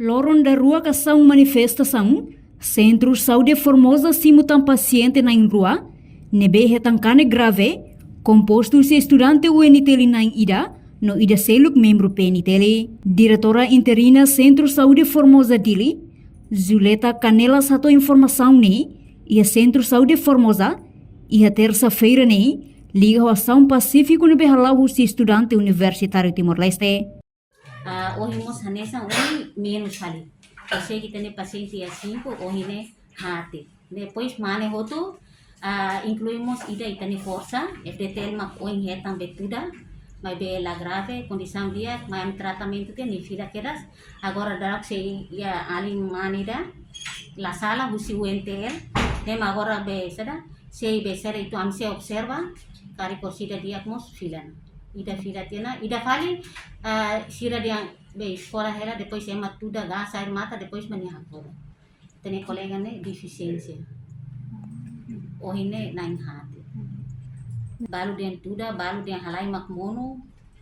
Loron da rua kação manifestação, Centro Saúde Formosa simutan paciente na rua, nebe retancane grave, composto se estudante UNTL na ida, no ida seluk membro PNTL. Diretora interina Centro Saúde Formosa Dili, Zuleta Canela satu informação ne, e a Centro Saúde Formosa, e a terça-feira ne, liga ao ação Pacífico no behalau se estudante universitário Timor-Leste. Ohimos hanesa oi menos ali. Eu sei que tem paciente a 5, hoje né hate. Depois mane hotu incluímos ida e tem força, FDTL mak oi retam betuda, mas bela grave, condição dia, mas tratamento que nem fila quedas. Agora dará que ia ali manida, la sala busi UNTL, tem agora be sada, sei be sera itu amse observa, kari kosida diagnos filan. Ida fila tiana, ida fali sira dia be sekolah hela depois ema tuda gas air mata depois maniha fora. Tene kolega ne deficiência. Ohine nain hati. Balu dia tuda, balu dia halai makmono,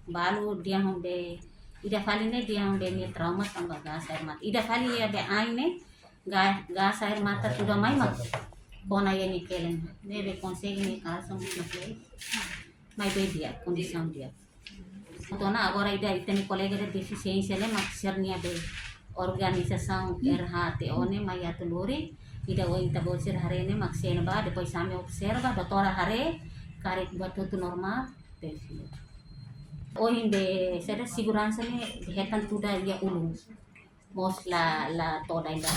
balu dia be ida fali ne dia be ni trauma tambah gas air mata. Ida fali ya be aine gas air mata tuda mai mak. Bona ya ni kelen. Ne be consegue ni kalsam na place. Mas bem dia, condição dia. Então agora ida tem colega de deficiência le mak sernia be organização RHTO ne maya teluri ida o intabol ser hare ne mak senba depois same observa doutora hare kare buat tutu normal perfil. O inde ser segurança ne hetan tuda ya ulu. Mos la toda ida.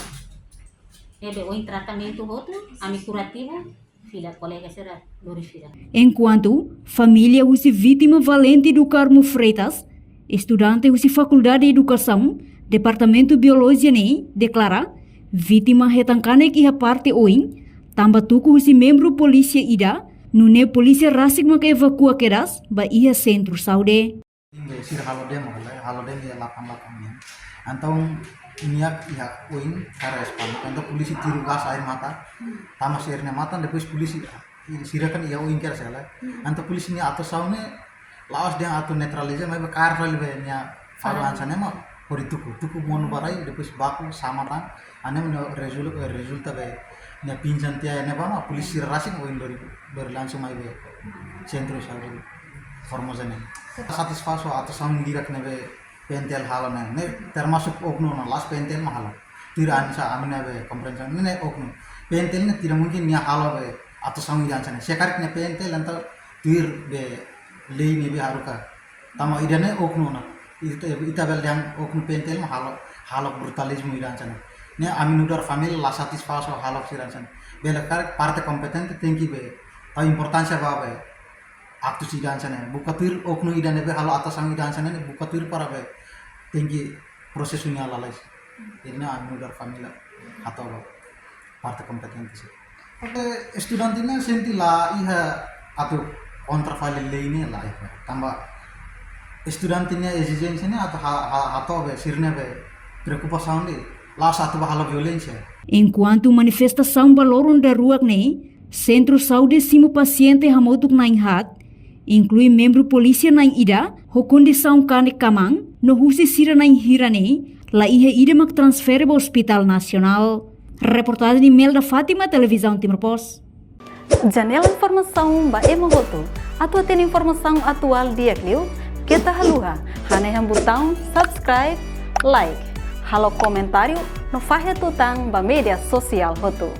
Ebe o tratamento outro, ami curativo filha colega será glorificada. Enquanto família usi vítima valente do Carmo Freitas, estudante usi Faculdade de Educação, Departamento Biologia ne declara vítima retancane que a parte oin, tamba tuku usi membro polícia ida, nune polícia rasik maka evacua keras ba ia centro saúde. Sir halodem ya 88 antong niak ya oin karespon untuk polisi tiru gas air mata tamas airnya mata depois polisi sirakan ya oin kera sala anto polisi ni atau saune laos dia atau netralize mai bakar rale nya faru ansane ma pori tuku monu barai depois baku samatan ane no resulta be nya pinjan tia ne ba polisi rasing oin dari langsung mai be centro saúde Formosa ne satisfaso atau saung dirak ne be pentel halana ne termasuk okno na las pentel mahala tira ansa amina be komprension ne okno pentel ne tidak mungkin nia halo be atau sangi jansane sekarik ne pentel anta tir be lei ne be haruka tama idane okno na ita bel yang okno pentel mahalo halo brutalisme idansane ne aminudar family la satisfaso halo siransane bela kar parte kompetente tengki be ta importancia ba be aktu si dansane bukatir okno idane be halo atau sangi dansane ne bukatir para be tinggi prosesnya lalai ini aminudar family atau parte kompetente oke estudantina senti la iha atau kontrafali lainnya lah tambah estudantina exigensinya atau be sirne be preocupação de lá satu bahala violência. Enquanto manifestação baloron da rua ne, Centro Saúde simo paciente hamotuk naing hat, inclui membro polícia naing ida, ho condição kane kamang, no husi sira naing hirane, la iha ida mak transfer ba Hospital Nacional. Reportagem de Melda Fátima, Televisão Timor Post. Janela informação ba emogoto, atau tem informação atual dia kliu, kita haluha, hane botão subscribe, like, halo comentário, no fahe tutang ba media sosial hotu.